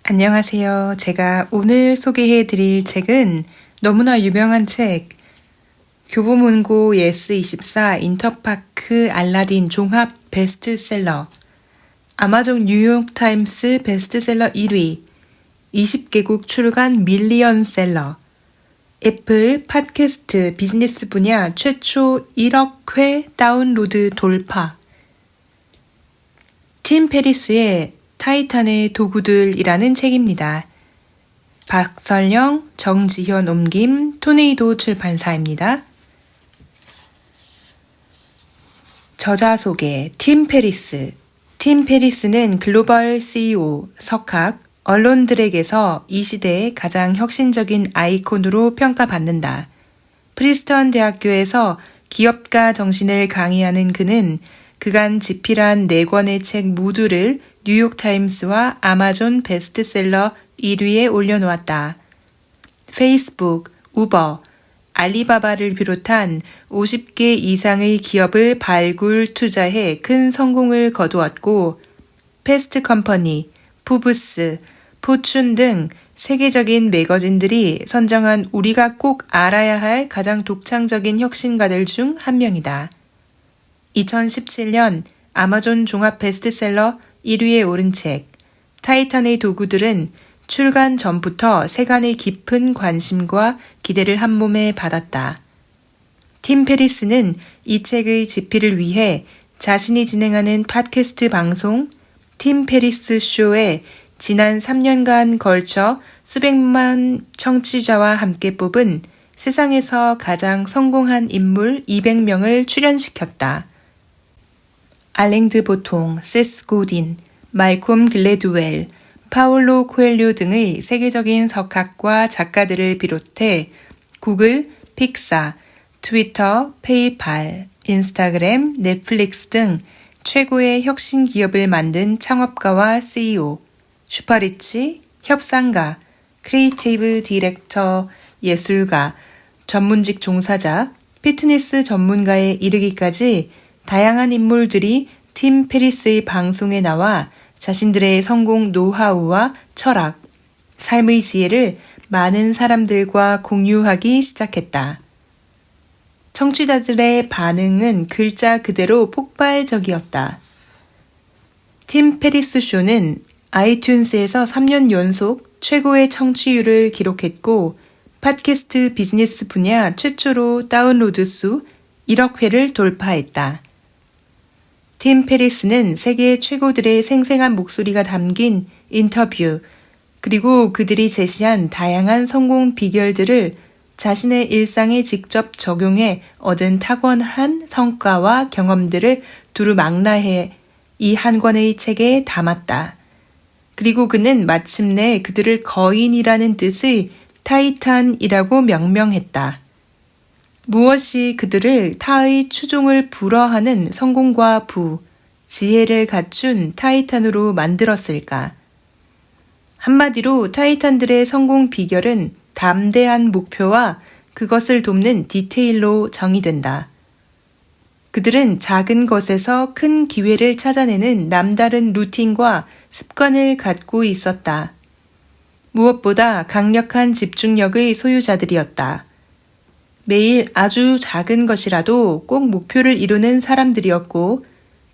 안녕하세요. 제가 오늘 소개해 드릴 책은 너무나 유명한 책, 교보문고 예스24 인터파크 알라딘 종합 베스트셀러, 아마존 뉴욕타임스 베스트셀러 1위, 20개국 출간 밀리언셀러, 애플 팟캐스트 비즈니스 분야 최초 1억 회 다운로드 돌파, 팀 페리스의 타이탄의 도구들이라는 책입니다. 박설영, 정지현 옮김, 토네이도 출판사입니다. 저자 소개, 팀 페리스. 팀 페리스는 글로벌 CEO, 석학, 언론들에게서 이 시대의 가장 혁신적인 아이콘으로 평가받는다. 프리스턴 대학교에서 기업가 정신을 강의하는 그는 그간 집필한 4권의 책 모두를 뉴욕타임스와 아마존 베스트셀러 1위에 올려놓았다. 페이스북, 우버, 알리바바를 비롯한 50개 이상의 기업을 발굴 투자해 큰 성공을 거두었고 패스트 컴퍼니, 포브스, 포춘 등 세계적인 매거진들이 선정한 우리가 꼭 알아야 할 가장 독창적인 혁신가들 중 한 명이다. 2017년 아마존 종합 베스트셀러 1위에 오른 책 타이탄의 도구들은 출간 전부터 세간의 깊은 관심과 기대를 한몸에 받았다. 팀 페리스는 이 책의 집필을 위해 자신이 진행하는 팟캐스트 방송 팀 페리스 쇼에 지난 3년간 걸쳐 수백만 청취자와 함께 뽑은 세상에서 가장 성공한 인물 200명을 출연시켰다. 알랭드 보통, 세스 고딘, 말콤 글래드웰, 파울로 코엘료 등의 세계적인 석학과 작가들을 비롯해 구글, 픽사, 트위터, 페이팔, 인스타그램, 넷플릭스 등 최고의 혁신 기업을 만든 창업가와 CEO, 슈퍼리치, 협상가, 크리에이티브 디렉터, 예술가, 전문직 종사자, 피트니스 전문가에 이르기까지 다양한 인물들이 팀 페리스의 방송에 나와 자신들의 성공 노하우와 철학, 삶의 지혜를 많은 사람들과 공유하기 시작했다. 청취자들의 반응은 글자 그대로 폭발적이었다. 팀 페리스 쇼는 아이튠즈에서 3년 연속 최고의 청취율을 기록했고 팟캐스트 비즈니스 분야 최초로 다운로드 수 1억 회를 돌파했다. 팀 페리스는 세계 최고들의 생생한 목소리가 담긴 인터뷰, 그리고 그들이 제시한 다양한 성공 비결들을 자신의 일상에 직접 적용해 얻은 탁월한 성과와 경험들을 두루망라해 이 한 권의 책에 담았다. 그리고 그는 마침내 그들을 거인이라는 뜻의 타이탄이라고 명명했다. 무엇이 그들을 타의 추종을 불허하는 성공과 부, 지혜를 갖춘 타이탄으로 만들었을까? 한마디로 타이탄들의 성공 비결은 담대한 목표와 그것을 돕는 디테일로 정의된다. 그들은 작은 것에서 큰 기회를 찾아내는 남다른 루틴과 습관을 갖고 있었다. 무엇보다 강력한 집중력의 소유자들이었다. 매일 아주 작은 것이라도 꼭 목표를 이루는 사람들이었고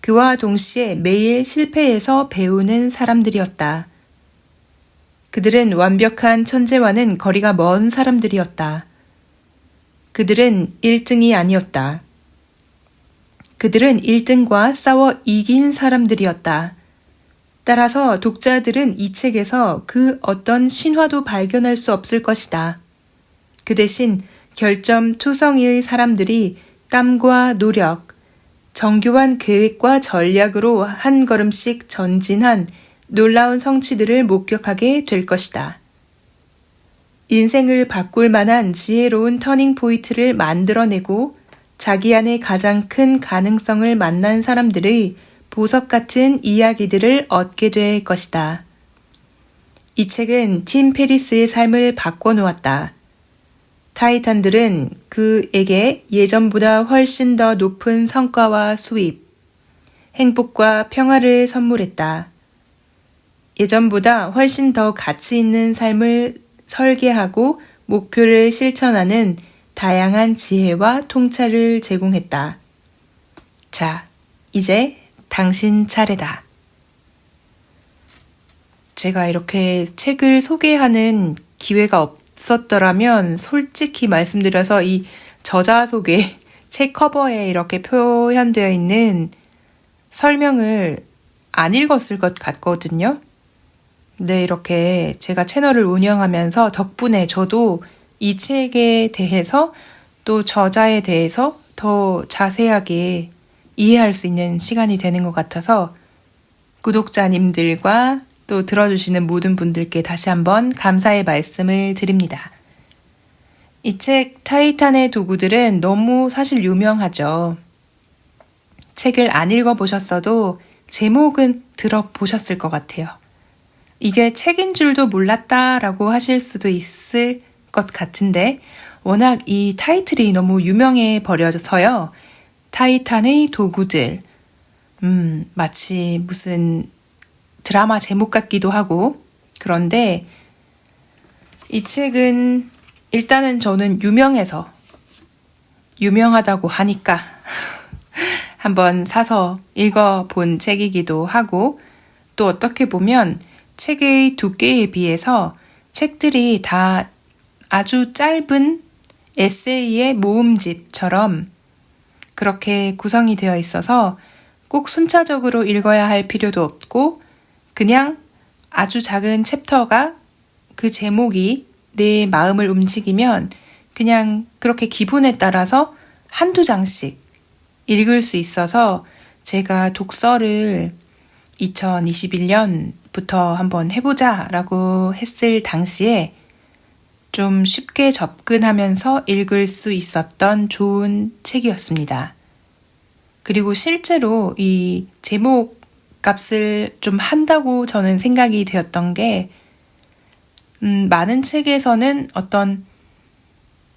그와 동시에 매일 실패해서 배우는 사람들이었다. 그들은 완벽한 천재와는 거리가 먼 사람들이었다. 그들은 1등이 아니었다. 그들은 1등과 싸워 이긴 사람들이었다. 따라서 독자들은 이 책에서 그 어떤 신화도 발견할 수 없을 것이다. 그 대신 결점투성이의 사람들이 땀과 노력, 정교한 계획과 전략으로 한 걸음씩 전진한 놀라운 성취들을 목격하게 될 것이다. 인생을 바꿀 만한 지혜로운 터닝 포인트를 만들어내고 자기 안에 가장 큰 가능성을 만난 사람들의 보석 같은 이야기들을 얻게 될 것이다. 이 책은 팀 페리스의 삶을 바꿔놓았다. 타이탄들은 그에게 예전보다 훨씬 더 높은 성과와 수입, 행복과 평화를 선물했다. 예전보다 훨씬 더 가치 있는 삶을 설계하고 목표를 실천하는 다양한 지혜와 통찰을 제공했다. 자, 이제 당신 차례다. 제가 이렇게 책을 소개하는 기회가 없었더라면 솔직히 말씀드려서 이 저자 소개, 책 커버에 이렇게 표현되어 있는 설명을 안 읽었을 것 같거든요. 네, 이렇게 제가 채널을 운영하면서 덕분에 저도 이 책에 대해서 또 저자에 대해서 더 자세하게 이해할 수 있는 시간이 되는 것 같아서 구독자님들과 또 들어주시는 모든 분들께 다시 한번 감사의 말씀을 드립니다. 이 책 타이탄의 도구들은 너무 사실 유명하죠. 책을 안 읽어보셨어도 제목은 들어보셨을 것 같아요. 이게 책인 줄도 몰랐다라고 하실 수도 있을 것 같은데 워낙 이 타이틀이 너무 유명해 버려서요. 타이탄의 도구들. 마치 무슨 드라마 제목 같기도 하고 그런데 이 책은 일단은 저는 유명해서 유명하다고 하니까 한번 사서 읽어본 책이기도 하고 또 어떻게 보면 책의 두께에 비해서 책들이 다 아주 짧은 에세이의 모음집처럼 그렇게 구성이 되어 있어서 꼭 순차적으로 읽어야 할 필요도 없고 그냥 아주 작은 챕터가 그 제목이 내 마음을 움직이면 그냥 그렇게 기분에 따라서 한두 장씩 읽을 수 있어서 제가 독서를 2021년부터 한번 해보자 라고 했을 당시에 좀 쉽게 접근하면서 읽을 수 있었던 좋은 책이었습니다. 그리고 실제로 이 제목 값을 좀 한다고 저는 생각이 되었던 게 많은 책에서는 어떤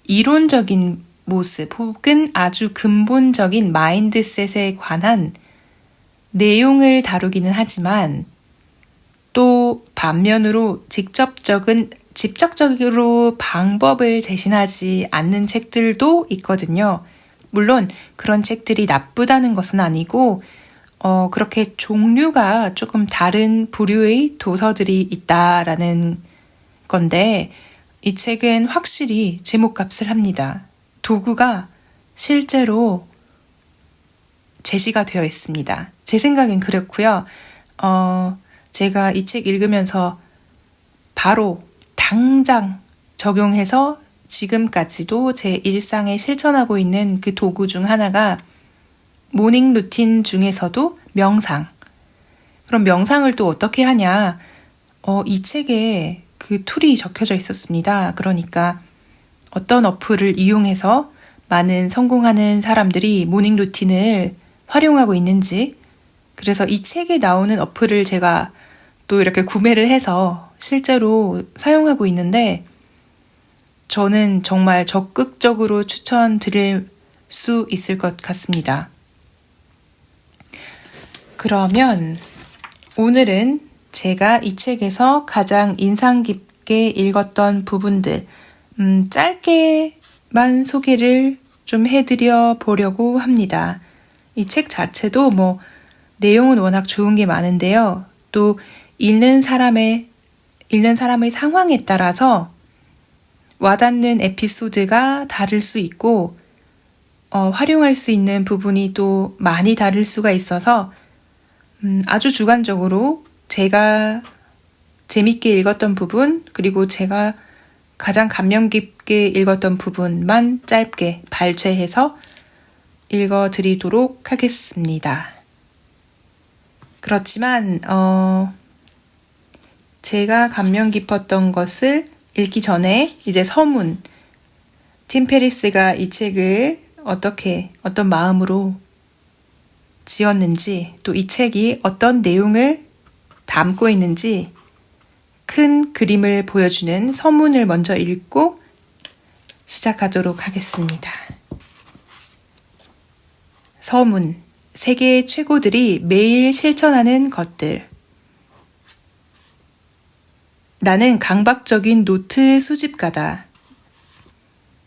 이론적인 모습 혹은 아주 근본적인 마인드셋에 관한 내용을 다루기는 하지만 또 반면으로 직접적으로 방법을 제시하지 않는 책들도 있거든요. 물론 그런 책들이 나쁘다는 것은 아니고 그렇게 종류가 조금 다른 부류의 도서들이 있다라는 건데 이 책은 확실히 제목값을 합니다. 도구가 실제로 제시가 되어 있습니다. 제 생각엔 그렇고요. 제가 이 책 읽으면서 바로 당장 적용해서 지금까지도 제 일상에 실천하고 있는 그 도구 중 하나가 모닝 루틴 중에서도 명상. 그럼 명상을 또 어떻게 하냐? 이 책에 그 툴이 적혀져 있었습니다. 그러니까 어떤 어플을 이용해서 많은 성공하는 사람들이 모닝 루틴을 활용하고 있는지 그래서 이 책에 나오는 어플을 제가 또 이렇게 구매를 해서 실제로 사용하고 있는데 저는 정말 적극적으로 추천드릴 수 있을 것 같습니다. 그러면 오늘은 제가 이 책에서 가장 인상 깊게 읽었던 부분들 짧게만 소개를 좀 해드려 보려고 합니다. 이 책 자체도 내용은 워낙 좋은 게 많은데요. 또 읽는 사람의 상황에 따라서 와닿는 에피소드가 다를 수 있고 활용할 수 있는 부분이 또 많이 다를 수가 있어서 아주 주관적으로 제가 재밌게 읽었던 부분 그리고 제가 가장 감명 깊게 읽었던 부분만 짧게 발췌해서 읽어드리도록 하겠습니다. 그렇지만 제가 감명 깊었던 것을 읽기 전에 이제 서문 팀 페리스가 이 책을 어떤 마음으로 지었는지 또 이 책이 어떤 내용을 담고 있는지 큰 그림을 보여주는 서문을 먼저 읽고 시작하도록 하겠습니다. 서문, 세계의 최고들이 매일 실천하는 것들. 나는 강박적인 노트 수집가다.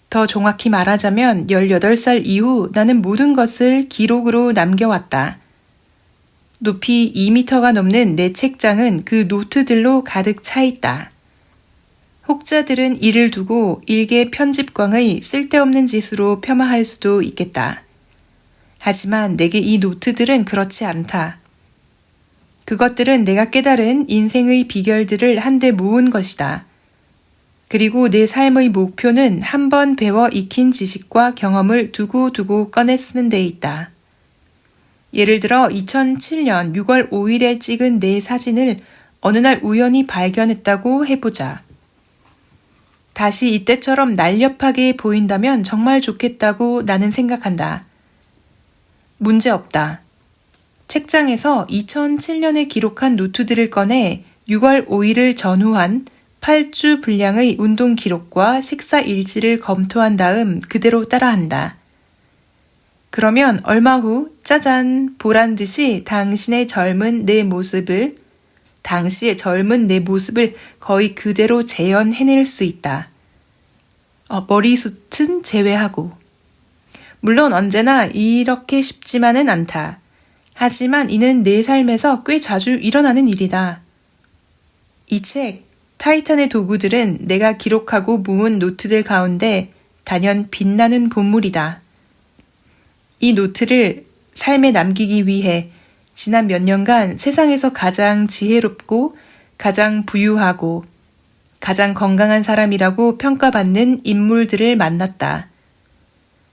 더 정확히 말하자면 18살 이후 나는 모든 것을 기록으로 남겨왔다. 높이 2m가 넘는 내 책장은 그 노트들로 가득 차 있다. 혹자들은 이를 두고 일개 편집광의 쓸데없는 짓으로 폄하할 수도 있겠다. 하지만 내게 이 노트들은 그렇지 않다. 그것들은 내가 깨달은 인생의 비결들을 한데 모은 것이다. 그리고 내 삶의 목표는 한 번 배워 익힌 지식과 경험을 두고두고 꺼내 쓰는 데 있다. 예를 들어 2007년 6월 5일에 찍은 내 사진을 어느 날 우연히 발견했다고 해보자. 다시 이때처럼 날렵하게 보인다면 정말 좋겠다고 나는 생각한다. 문제 없다. 책장에서 2007년에 기록한 노트들을 꺼내 6월 5일을 전후한 8주 분량의 운동 기록과 식사 일지를 검토한 다음 그대로 따라한다. 그러면 얼마 후 짜잔 보란 듯이 당시의 젊은 내 모습을 거의 그대로 재현해낼 수 있다. 머리숱은 제외하고. 물론 언제나 이렇게 쉽지만은 않다. 하지만 이는 내 삶에서 꽤 자주 일어나는 일이다. 이 책, 타이탄의 도구들은 내가 기록하고 모은 노트들 가운데 단연 빛나는 본물이다. 이 노트를 삶에 남기기 위해 지난 몇 년간 세상에서 가장 지혜롭고 가장 부유하고 가장 건강한 사람이라고 평가받는 인물들을 만났다.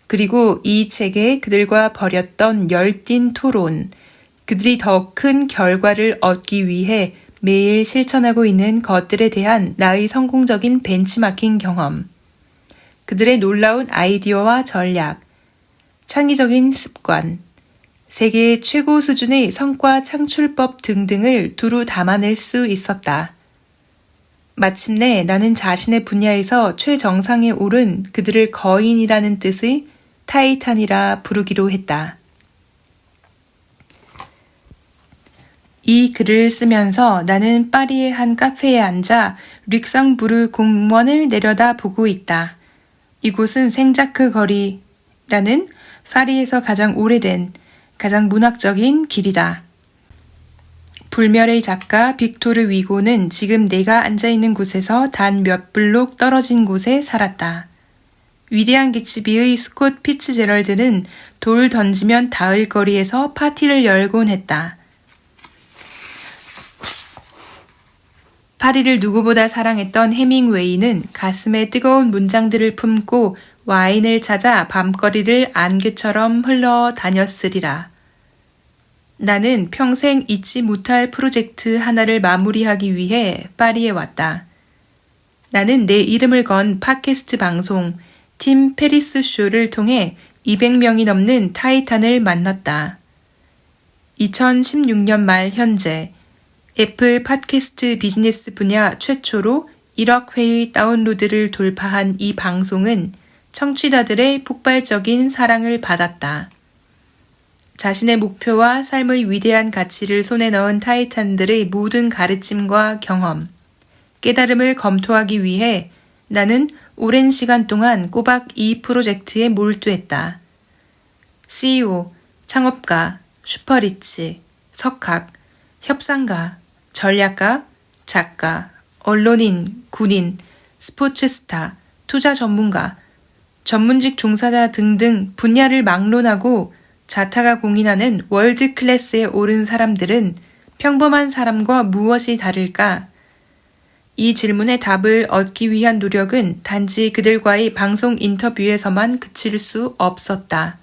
그리고 이 책에 그들과 벌였던 열띤 토론, 그들이 더 큰 결과를 얻기 위해 매일 실천하고 있는 것들에 대한 나의 성공적인 벤치마킹 경험, 그들의 놀라운 아이디어와 전략, 창의적인 습관, 세계 최고 수준의 성과 창출법 등등을 두루 담아낼 수 있었다. 마침내 나는 자신의 분야에서 최정상에 오른 그들을 거인이라는 뜻의 타이탄이라 부르기로 했다. 이 글을 쓰면서 나는 파리의 한 카페에 앉아 릭상부르 공원을 내려다 보고 있다. 이곳은 생자크 거리라는 파리에서 가장 오래된, 가장 문학적인 길이다. 불멸의 작가 빅토르 위고는 지금 내가 앉아있는 곳에서 단 몇 블록 떨어진 곳에 살았다. 위대한 기츠비의 스콧 피츠제럴드는 돌 던지면 닿을 거리에서 파티를 열곤 했다. 파리를 누구보다 사랑했던 해밍웨이는 가슴에 뜨거운 문장들을 품고 와인을 찾아 밤거리를 안개처럼 흘러다녔으리라. 나는 평생 잊지 못할 프로젝트 하나를 마무리하기 위해 파리에 왔다. 나는 내 이름을 건 팟캐스트 방송 팀 페리스 쇼를 통해 200명이 넘는 타이탄을 만났다. 2016년 말 현재 애플 팟캐스트 비즈니스 분야 최초로 1억 회의 다운로드를 돌파한 이 방송은 청취자들의 폭발적인 사랑을 받았다. 자신의 목표와 삶의 위대한 가치를 손에 넣은 타이탄들의 모든 가르침과 경험, 깨달음을 검토하기 위해 나는 오랜 시간 동안 꼬박 이 프로젝트에 몰두했다. CEO, 창업가, 슈퍼리치, 석학, 협상가, 전략가, 작가, 언론인, 군인, 스포츠 스타, 투자 전문가, 전문직 종사자 등등 분야를 막론하고 자타가 공인하는 월드 클래스에 오른 사람들은 평범한 사람과 무엇이 다를까? 이 질문의 답을 얻기 위한 노력은 단지 그들과의 방송 인터뷰에서만 그칠 수 없었다.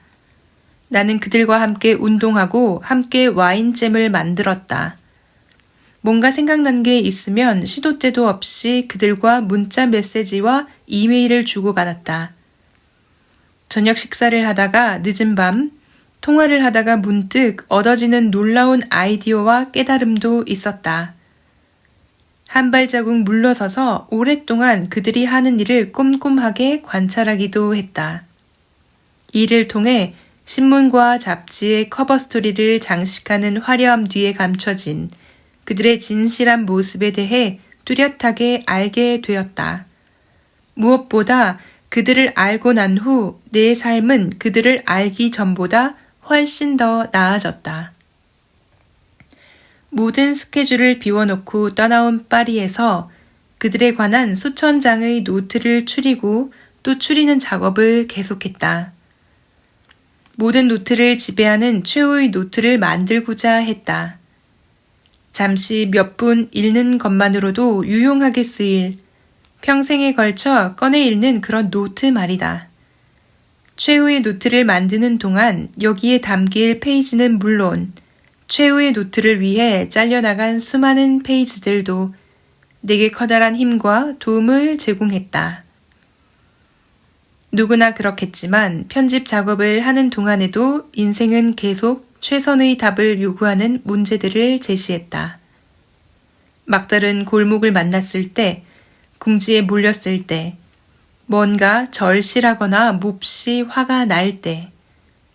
나는 그들과 함께 운동하고 함께 와인잼을 만들었다. 뭔가 생각난 게 있으면 시도 때도 없이 그들과 문자 메시지와 이메일을 주고받았다. 저녁 식사를 하다가 늦은 밤, 통화를 하다가 문득 얻어지는 놀라운 아이디어와 깨달음도 있었다. 한 발자국 물러서서 오랫동안 그들이 하는 일을 꼼꼼하게 관찰하기도 했다. 이를 통해 신문과 잡지의 커버 스토리를 장식하는 화려함 뒤에 감춰진 그들의 진실한 모습에 대해 뚜렷하게 알게 되었다. 무엇보다 그들을 알고 난 후 내 삶은 그들을 알기 전보다 훨씬 더 나아졌다. 모든 스케줄을 비워놓고 떠나온 파리에서 그들에 관한 수천 장의 노트를 추리고 또 추리는 작업을 계속했다. 모든 노트를 지배하는 최후의 노트를 만들고자 했다. 잠시 몇 분 읽는 것만으로도 유용하게 쓰일 평생에 걸쳐 꺼내 읽는 그런 노트 말이다. 최후의 노트를 만드는 동안 여기에 담길 페이지는 물론 최후의 노트를 위해 잘려나간 수많은 페이지들도 내게 커다란 힘과 도움을 제공했다. 누구나 그렇겠지만 편집 작업을 하는 동안에도 인생은 계속 최선의 답을 요구하는 문제들을 제시했다. 막다른 골목을 만났을 때, 궁지에 몰렸을 때, 뭔가 절실하거나 몹시 화가 날 때,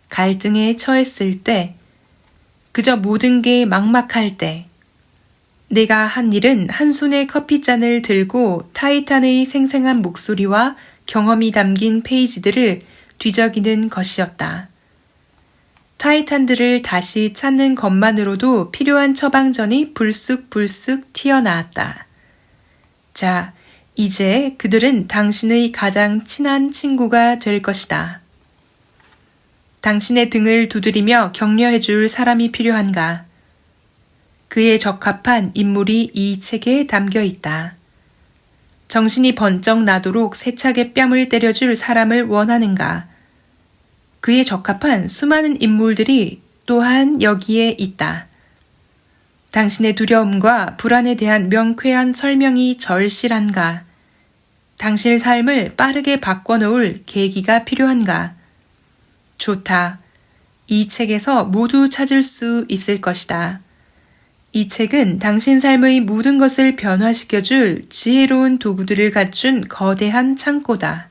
갈등에 처했을 때, 그저 모든 게 막막할 때, 내가 한 일은 한 손에 커피잔을 들고 타이탄의 생생한 목소리와 경험이 담긴 페이지들을 뒤적이는 것이었다. 타이탄들을 다시 찾는 것만으로도 필요한 처방전이 불쑥불쑥 튀어나왔다. 자, 이제 그들은 당신의 가장 친한 친구가 될 것이다. 당신의 등을 두드리며 격려해줄 사람이 필요한가? 그에 적합한 인물이 이 책에 담겨 있다. 정신이 번쩍 나도록 세차게 뺨을 때려줄 사람을 원하는가? 그에 적합한 수많은 인물들이 또한 여기에 있다. 당신의 두려움과 불안에 대한 명쾌한 설명이 절실한가? 당신의 삶을 빠르게 바꿔놓을 계기가 필요한가? 좋다. 이 책에서 모두 찾을 수 있을 것이다. 이 책은 당신 삶의 모든 것을 변화시켜줄 지혜로운 도구들을 갖춘 거대한 창고다.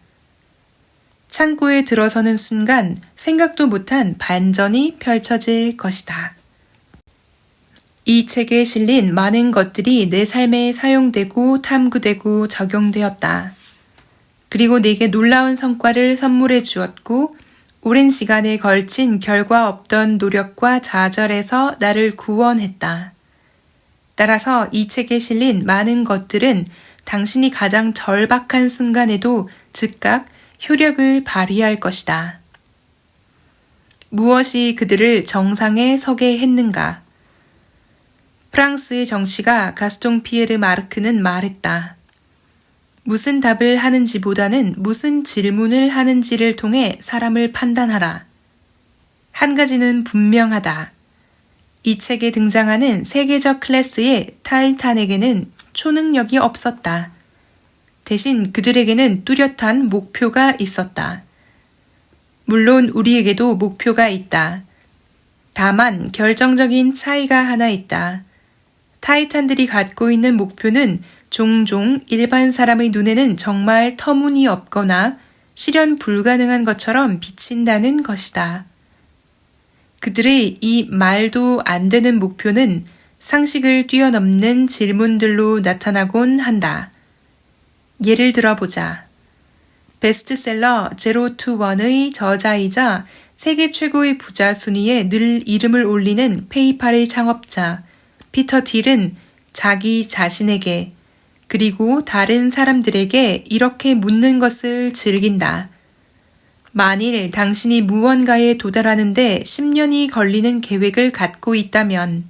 창고에 들어서는 순간 생각도 못한 반전이 펼쳐질 것이다. 이 책에 실린 많은 것들이 내 삶에 사용되고 탐구되고 적용되었다. 그리고 내게 놀라운 성과를 선물해 주었고 오랜 시간에 걸친 결과 없던 노력과 좌절에서 나를 구원했다. 따라서 이 책에 실린 많은 것들은 당신이 가장 절박한 순간에도 즉각 효력을 발휘할 것이다. 무엇이 그들을 정상에 서게 했는가? 프랑스의 정치가 가스통 피에르 마르크는 말했다. 무슨 답을 하는지보다는 무슨 질문을 하는지를 통해 사람을 판단하라. 한 가지는 분명하다. 이 책에 등장하는 세계적 클래스의 타이탄에게는 초능력이 없었다. 대신 그들에게는 뚜렷한 목표가 있었다. 물론 우리에게도 목표가 있다. 다만 결정적인 차이가 하나 있다. 타이탄들이 갖고 있는 목표는 종종 일반 사람의 눈에는 정말 터무니없거나 실현 불가능한 것처럼 비친다는 것이다. 그들의 이 말도 안 되는 목표는 상식을 뛰어넘는 질문들로 나타나곤 한다. 예를 들어보자. 베스트셀러 제로 투 원의 저자이자 세계 최고의 부자 순위에 늘 이름을 올리는 페이팔의 창업자 피터 틸은 자기 자신에게 그리고 다른 사람들에게 이렇게 묻는 것을 즐긴다. 만일 당신이 무언가에 도달하는데 10년이 걸리는 계획을 갖고 있다면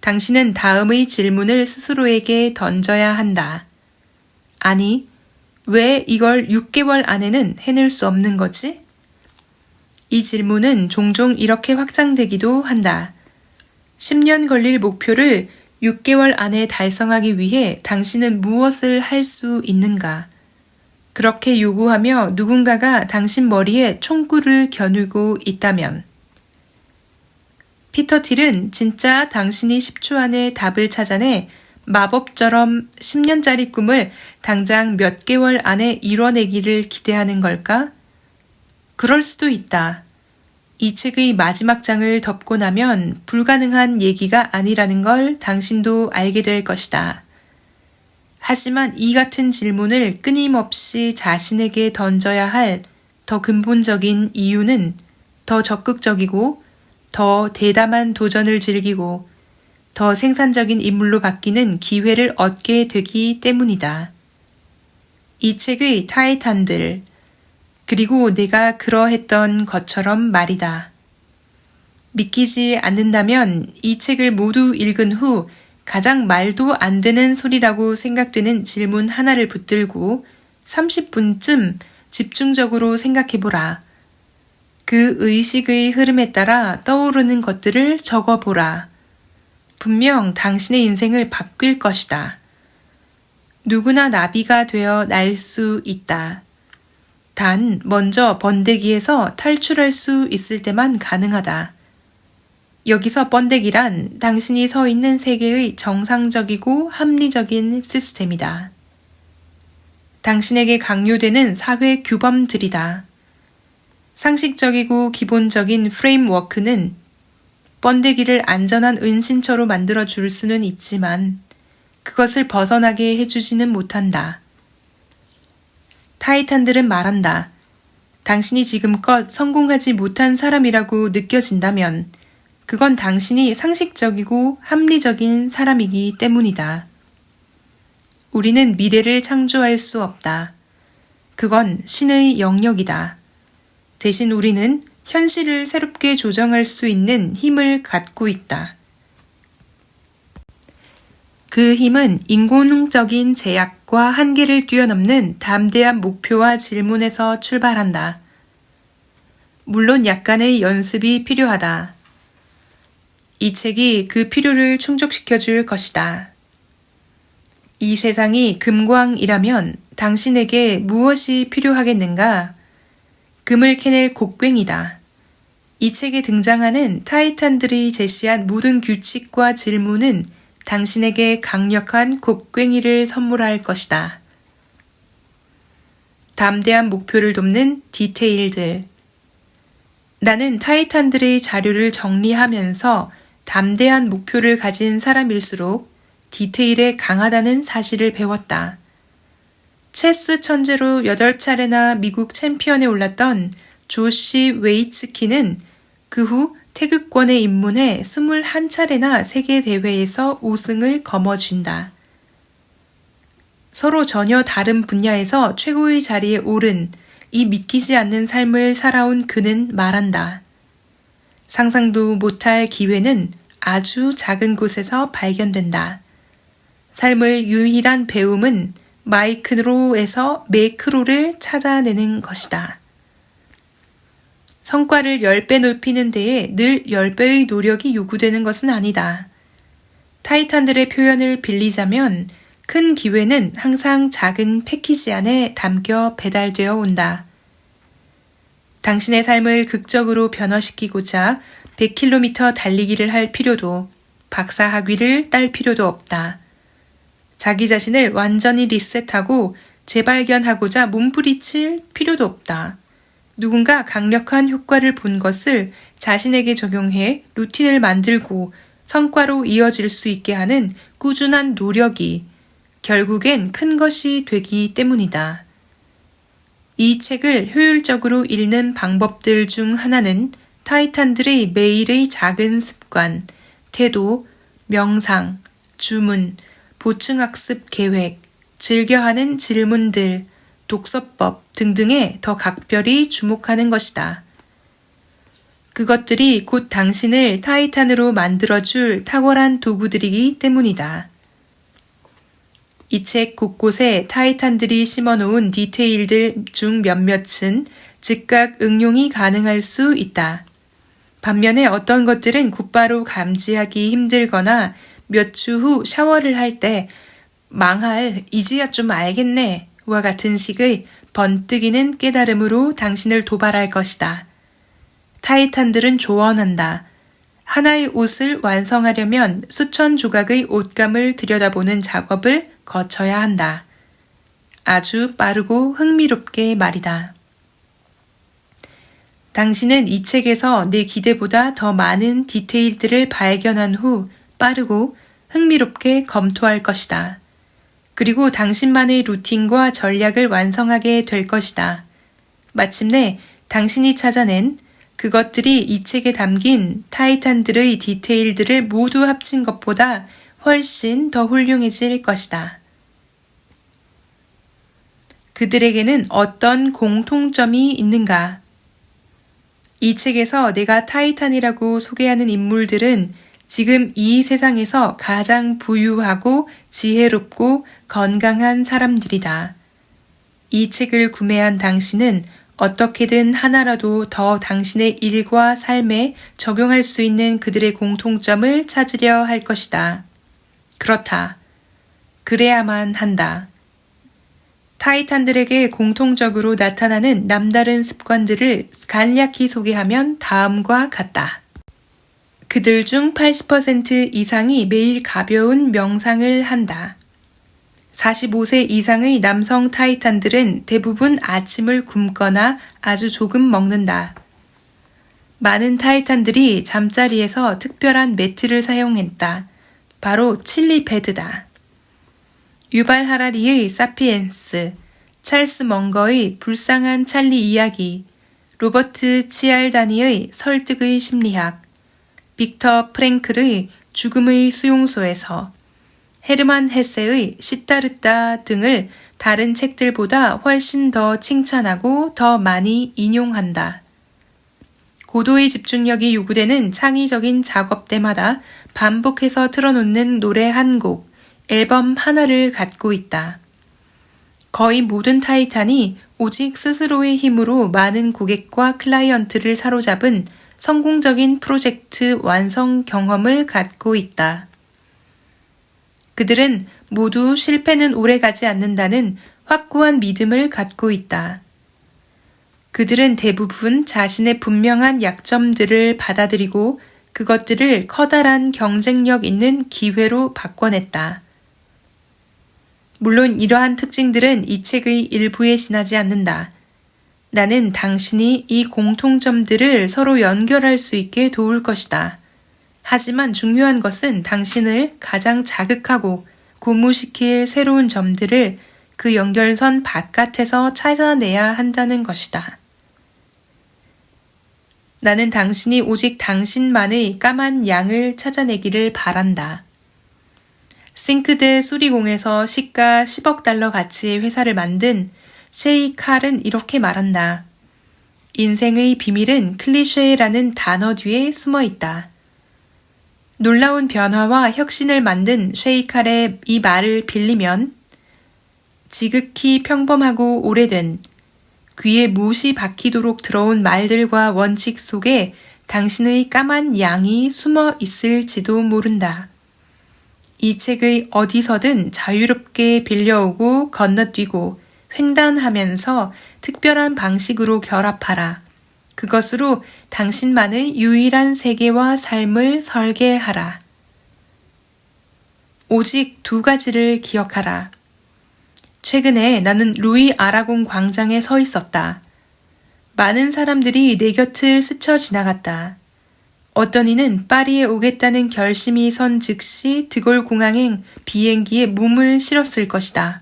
당신은 다음의 질문을 스스로에게 던져야 한다. 아니, 왜 이걸 6개월 안에는 해낼 수 없는 거지? 이 질문은 종종 이렇게 확장되기도 한다. 10년 걸릴 목표를 6개월 안에 달성하기 위해 당신은 무엇을 할 수 있는가? 그렇게 요구하며 누군가가 당신 머리에 총구를 겨누고 있다면 피터 틸은 진짜 당신이 10초 안에 답을 찾아내 마법처럼 10년짜리 꿈을 당장 몇 개월 안에 이뤄내기를 기대하는 걸까? 그럴 수도 있다. 이 책의 마지막 장을 덮고 나면 불가능한 얘기가 아니라는 걸 당신도 알게 될 것이다. 하지만 이 같은 질문을 끊임없이 자신에게 던져야 할 더 근본적인 이유는 더 적극적이고 더 대담한 도전을 즐기고 더 생산적인 인물로 바뀌는 기회를 얻게 되기 때문이다. 이 책의 타이탄들, 그리고 내가 그러했던 것처럼 말이다. 믿기지 않는다면 이 책을 모두 읽은 후 가장 말도 안 되는 소리라고 생각되는 질문 하나를 붙들고 30분쯤 집중적으로 생각해보라. 그 의식의 흐름에 따라 떠오르는 것들을 적어보라. 분명 당신의 인생을 바뀔 것이다. 누구나 나비가 되어 날 수 있다. 단, 먼저 번데기에서 탈출할 수 있을 때만 가능하다. 여기서 번데기란 당신이 서 있는 세계의 정상적이고 합리적인 시스템이다. 당신에게 강요되는 사회 규범들이다. 상식적이고 기본적인 프레임워크는 번데기를 안전한 은신처로 만들어 줄 수는 있지만 그것을 벗어나게 해주지는 못한다. 타이탄들은 말한다. 당신이 지금껏 성공하지 못한 사람이라고 느껴진다면 그건 당신이 상식적이고 합리적인 사람이기 때문이다. 우리는 미래를 창조할 수 없다. 그건 신의 영역이다. 대신 우리는 현실을 새롭게 조정할 수 있는 힘을 갖고 있다. 그 힘은 인공적인 제약과 한계를 뛰어넘는 담대한 목표와 질문에서 출발한다. 물론 약간의 연습이 필요하다. 이 책이 그 필요를 충족시켜 줄 것이다. 이 세상이 금광이라면 당신에게 무엇이 필요하겠는가? 금을 캐낼 곡괭이다. 이 책에 등장하는 타이탄들이 제시한 모든 규칙과 질문은 당신에게 강력한 곡괭이를 선물할 것이다. 담대한 목표를 돕는 디테일들. 나는 타이탄들의 자료를 정리하면서 담대한 목표를 가진 사람일수록 디테일에 강하다는 사실을 배웠다. 체스 천재로 8차례나 미국 챔피언에 올랐던 조시 웨이츠키는 그 후 태극권에 입문해 21차례나 세계 대회에서 우승을 거머쥔다. 서로 전혀 다른 분야에서 최고의 자리에 오른 이 믿기지 않는 삶을 살아온 그는 말한다. 상상도 못할 기회는 아주 작은 곳에서 발견된다. 삶의 유일한 배움은 마이크로에서 매크로를 찾아내는 것이다. 성과를 10배 높이는 데에 늘 10배의 노력이 요구되는 것은 아니다. 타이탄들의 표현을 빌리자면 큰 기회는 항상 작은 패키지 안에 담겨 배달되어 온다. 당신의 삶을 극적으로 변화시키고자 100km 달리기를 할 필요도 박사학위를 딸 필요도 없다. 자기 자신을 완전히 리셋하고 재발견하고자 몸부리칠 필요도 없다. 누군가 강력한 효과를 본 것을 자신에게 적용해 루틴을 만들고 성과로 이어질 수 있게 하는 꾸준한 노력이 결국엔 큰 것이 되기 때문이다. 이 책을 효율적으로 읽는 방법들 중 하나는 타이탄들의 매일의 작은 습관, 태도, 명상, 주문, 보충학습 계획, 즐겨하는 질문들, 독서법 등등에 더 각별히 주목하는 것이다. 그것들이 곧 당신을 타이탄으로 만들어줄 탁월한 도구들이기 때문이다. 이 책 곳곳에 타이탄들이 심어놓은 디테일들 중 몇몇은 즉각 응용이 가능할 수 있다. 반면에 어떤 것들은 곧바로 감지하기 힘들거나 몇 주 후 샤워를 할 때 망할, 이제야 좀 알겠네 와 같은 식의 번뜩이는 깨달음으로 당신을 도발할 것이다. 타이탄들은 조언한다. 하나의 옷을 완성하려면 수천 조각의 옷감을 들여다보는 작업을 거쳐야 한다. 아주 빠르고 흥미롭게 말이다. 당신은 이 책에서 내 기대보다 더 많은 디테일들을 발견한 후 빠르고 흥미롭게 검토할 것이다. 그리고 당신만의 루틴과 전략을 완성하게 될 것이다. 마침내 당신이 찾아낸 그것들이 이 책에 담긴 타이탄들의 디테일들을 모두 합친 것보다 훨씬 더 훌륭해질 것이다. 그들에게는 어떤 공통점이 있는가? 이 책에서 내가 타이탄이라고 소개하는 인물들은 지금 이 세상에서 가장 부유하고 지혜롭고 건강한 사람들이다. 이 책을 구매한 당신은 어떻게든 하나라도 더 당신의 일과 삶에 적용할 수 있는 그들의 공통점을 찾으려 할 것이다. 그렇다. 그래야만 한다. 타이탄들에게 공통적으로 나타나는 남다른 습관들을 간략히 소개하면 다음과 같다. 그들 중 80% 이상이 매일 가벼운 명상을 한다. 45세 이상의 남성 타이탄들은 대부분 아침을 굶거나 아주 조금 먹는다. 많은 타이탄들이 잠자리에서 특별한 매트를 사용했다. 바로 칠리 베드다. 유발 하라리의 사피엔스, 찰스 멍거의 불쌍한 찰리 이야기, 로버트 치알다니의 설득의 심리학, 빅터 프랭클의 죽음의 수용소에서, 헤르만 헤세의 시타르타 등을 다른 책들보다 훨씬 더 칭찬하고 더 많이 인용한다. 고도의 집중력이 요구되는 창의적인 작업 때마다 반복해서 틀어놓는 노래 한 곡, 앨범 하나를 갖고 있다. 거의 모든 타이탄이 오직 스스로의 힘으로 많은 고객과 클라이언트를 사로잡은 성공적인 프로젝트 완성 경험을 갖고 있다. 그들은 모두 실패는 오래가지 않는다는 확고한 믿음을 갖고 있다. 그들은 대부분 자신의 분명한 약점들을 받아들이고 그것들을 커다란 경쟁력 있는 기회로 바꿔냈다. 물론 이러한 특징들은 이 책의 일부에 지나지 않는다. 나는 당신이 이 공통점들을 서로 연결할 수 있게 도울 것이다. 하지만 중요한 것은 당신을 가장 자극하고 고무시킬 새로운 점들을 그 연결선 바깥에서 찾아내야 한다는 것이다. 나는 당신이 오직 당신만의 까만 양을 찾아내기를 바란다. 싱크대 수리공에서 시가 10억 달러 가치의 회사를 만든 셰이 칼은 이렇게 말한다. 인생의 비밀은 클리셰라는 단어 뒤에 숨어 있다. 놀라운 변화와 혁신을 만든 셰이 칼의 이 말을 빌리면 지극히 평범하고 오래된 귀에 못이 박히도록 들어온 말들과 원칙 속에 당신의 까만 양이 숨어 있을지도 모른다. 이 책의 어디서든 자유롭게 빌려오고 건너뛰고 횡단하면서 특별한 방식으로 결합하라. 그것으로 당신만의 유일한 세계와 삶을 설계하라. 오직 두 가지를 기억하라. 최근에 나는 루이 아라곤 광장에 서 있었다. 많은 사람들이 내 곁을 스쳐 지나갔다. 어떤 이는 파리에 오겠다는 결심이 선 즉시 드골 공항행 비행기에 몸을 실었을 것이다.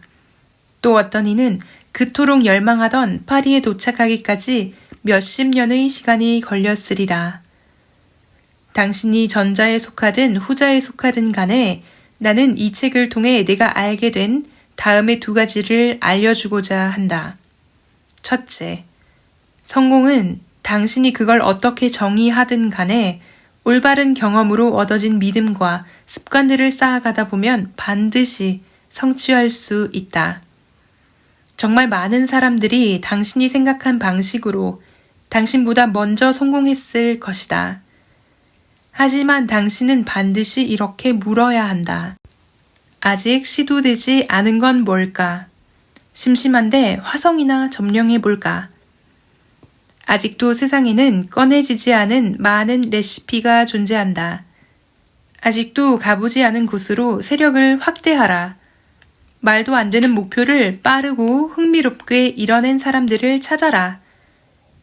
또 어떤 이는 그토록 열망하던 파리에 도착하기까지 몇십 년의 시간이 걸렸으리라. 당신이 전자에 속하든 후자에 속하든 간에 나는 이 책을 통해 내가 알게 된 다음의 두 가지를 알려주고자 한다. 첫째, 성공은 당신이 그걸 어떻게 정의하든 간에 올바른 경험으로 얻어진 믿음과 습관들을 쌓아가다 보면 반드시 성취할 수 있다. 정말 많은 사람들이 당신이 생각한 방식으로 당신보다 먼저 성공했을 것이다. 하지만 당신은 반드시 이렇게 물어야 한다. 아직 시도되지 않은 건 뭘까? 심심한데 화성이나 점령해 볼까? 아직도 세상에는 꺼내지지 않은 많은 레시피가 존재한다. 아직도 가보지 않은 곳으로 세력을 확대하라. 말도 안 되는 목표를 빠르고 흥미롭게 이뤄낸 사람들을 찾아라.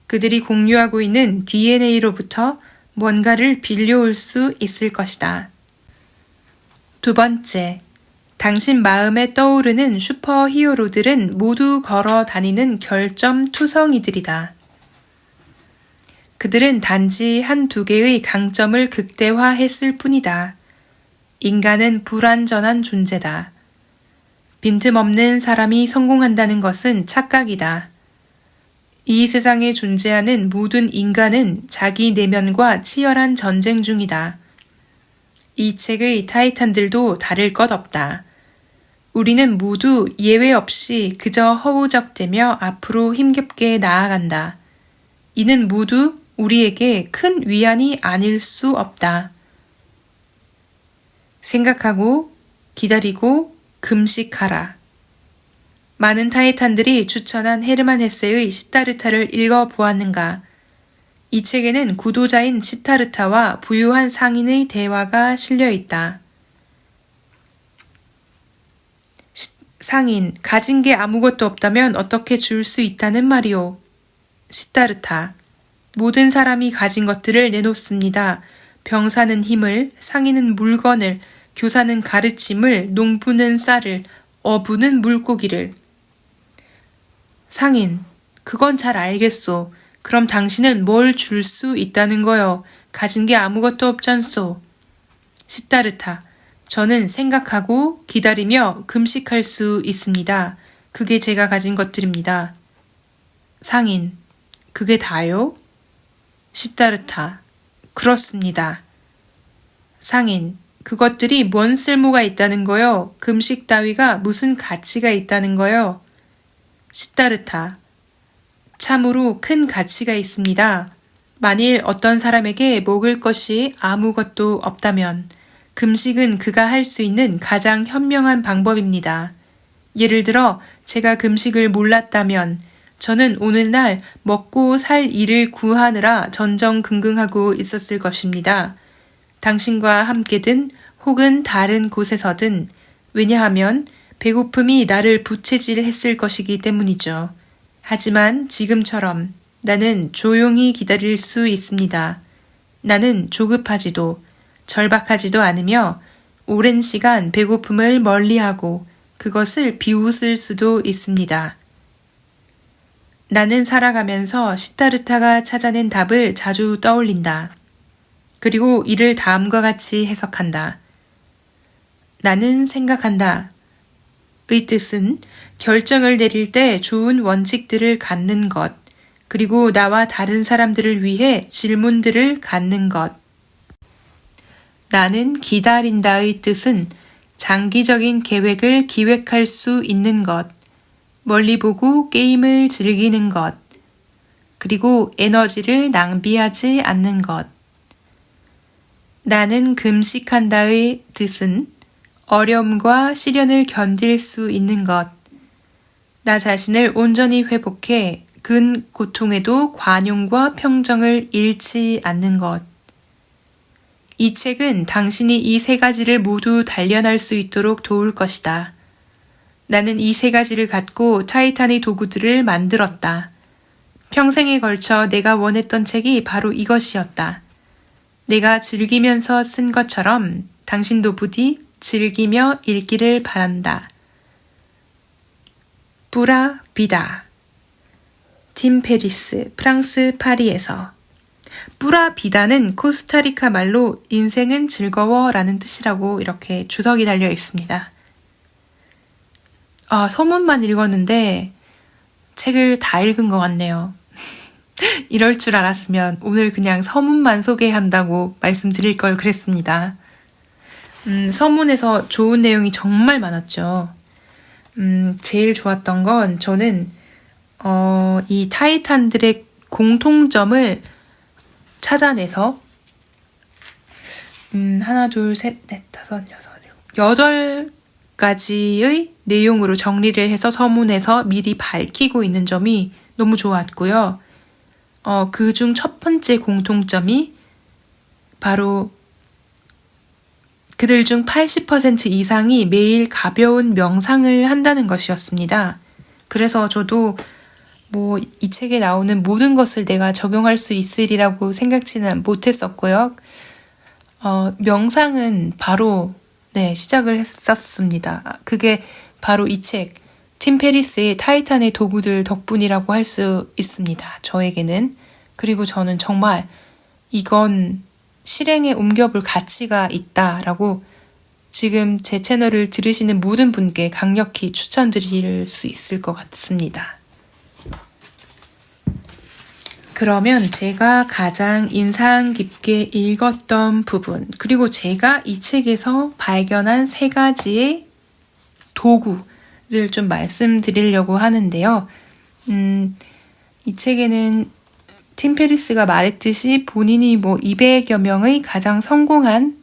그들이 공유하고 있는 DNA로부터 뭔가를 빌려올 수 있을 것이다. 두 번째, 당신 마음에 떠오르는 슈퍼 히어로들은 모두 걸어 다니는 결점투성이들이다. 그들은 단지 한두 개의 강점을 극대화했을 뿐이다. 인간은 불완전한 존재다. 빈틈없는 사람이 성공한다는 것은 착각이다. 이 세상에 존재하는 모든 인간은 자기 내면과 치열한 전쟁 중이다. 이 책의 타이탄들도 다를 것 없다. 우리는 모두 예외 없이 그저 허우적대며 앞으로 힘겹게 나아간다. 이는 모두 우리에게 큰 위안이 아닐 수 없다. 생각하고 기다리고 금식하라. 많은 타이탄들이 추천한 헤르만 헤세의 시타르타를 읽어보았는가? 이 책에는 구도자인 시타르타와 부유한 상인의 대화가 실려있다. 상인, 가진 게 아무것도 없다면 어떻게 줄 수 있다는 말이오? 시타르타, 모든 사람이 가진 것들을 내놓습니다. 병사는 힘을, 상인은 물건을, 교사는 가르침을, 농부는 쌀을, 어부는 물고기를. 상인, 그건 잘 알겠소. 그럼 당신은 뭘 줄 수 있다는 거요? 가진 게 아무것도 없잖소. 시타르타, 저는 생각하고 기다리며 금식할 수 있습니다. 그게 제가 가진 것들입니다. 상인, 그게 다요? 시타르타, 그렇습니다. 상인, 그것들이 뭔 쓸모가 있다는 거요? 금식 따위가 무슨 가치가 있다는 거요? 시타르타, 참으로 큰 가치가 있습니다. 만일 어떤 사람에게 먹을 것이 아무것도 없다면 금식은 그가 할 수 있는 가장 현명한 방법입니다. 예를 들어 제가 금식을 몰랐다면 저는 오늘날 먹고 살 일을 구하느라 전전긍긍하고 있었을 것입니다. 당신과 함께든 혹은 다른 곳에서든 왜냐하면 배고픔이 나를 부채질했을 것이기 때문이죠. 하지만 지금처럼 나는 조용히 기다릴 수 있습니다. 나는 조급하지도 절박하지도 않으며 오랜 시간 배고픔을 멀리하고 그것을 비웃을 수도 있습니다. 나는 살아가면서 시타르타가 찾아낸 답을 자주 떠올린다. 그리고 이를 다음과 같이 해석한다. 나는 생각한다. 의 뜻은 결정을 내릴 때 좋은 원칙들을 갖는 것, 그리고 나와 다른 사람들을 위해 질문들을 갖는 것. 나는 기다린다의 뜻은 장기적인 계획을 기획할 수 있는 것, 멀리 보고 게임을 즐기는 것, 그리고 에너지를 낭비하지 않는 것. 나는 금식한다의 뜻은 어려움과 시련을 견딜 수 있는 것, 나 자신을 온전히 회복해 근 고통에도 관용과 평정을 잃지 않는 것. 이 책은 당신이 이 세 가지를 모두 단련할 수 있도록 도울 것이다. 나는 이 세 가지를 갖고 타이탄의 도구들을 만들었다. 평생에 걸쳐 내가 원했던 책이 바로 이것이었다. 내가 즐기면서 쓴 것처럼 당신도 부디 즐기며 읽기를 바란다. 뿌라 비다. 팀 페리스, 프랑스 파리에서. 뿌라 비다는 코스타리카 말로 인생은 즐거워라는 뜻이라고 이렇게 주석이 달려 있습니다. 서문만 읽었는데 책을 다 읽은 것 같네요. 이럴 줄 알았으면 오늘 그냥 서문만 소개한다고 말씀드릴 걸 그랬습니다. 서문에서 좋은 내용이 정말 많았죠. 제일 좋았던 건 저는 이 타이탄들의 공통점을 찾아내서 하나, 둘, 셋, 넷, 다섯, 여섯, 8가지의 내용으로 정리를 해서 서문에서 미리 밝히고 있는 점이 너무 좋았고요. 그중 첫 번째 공통점이 바로 그들 중 80% 이상이 매일 가벼운 명상을 한다는 것이었습니다. 그래서 저도 이 책에 나오는 모든 것을 내가 적용할 수 있으리라고 생각지는 못했었고요. 명상은 바로 시작을 했었습니다. 그게 바로 이 책, 팀 페리스의 타이탄의 도구들 덕분이라고 할 수 있습니다. 저에게는. 그리고 저는 정말 이건 실행에 옮겨볼 가치가 있다라고 지금 제 채널을 들으시는 모든 분께 강력히 추천드릴 수 있을 것 같습니다. 그러면 제가 가장 인상 깊게 읽었던 부분, 그리고 제가 이 책에서 발견한 3가지의 도구를 좀 말씀드리려고 하는데요. 이 책에는 팀 페리스가 말했듯이 본인이 200여 명의 가장 성공한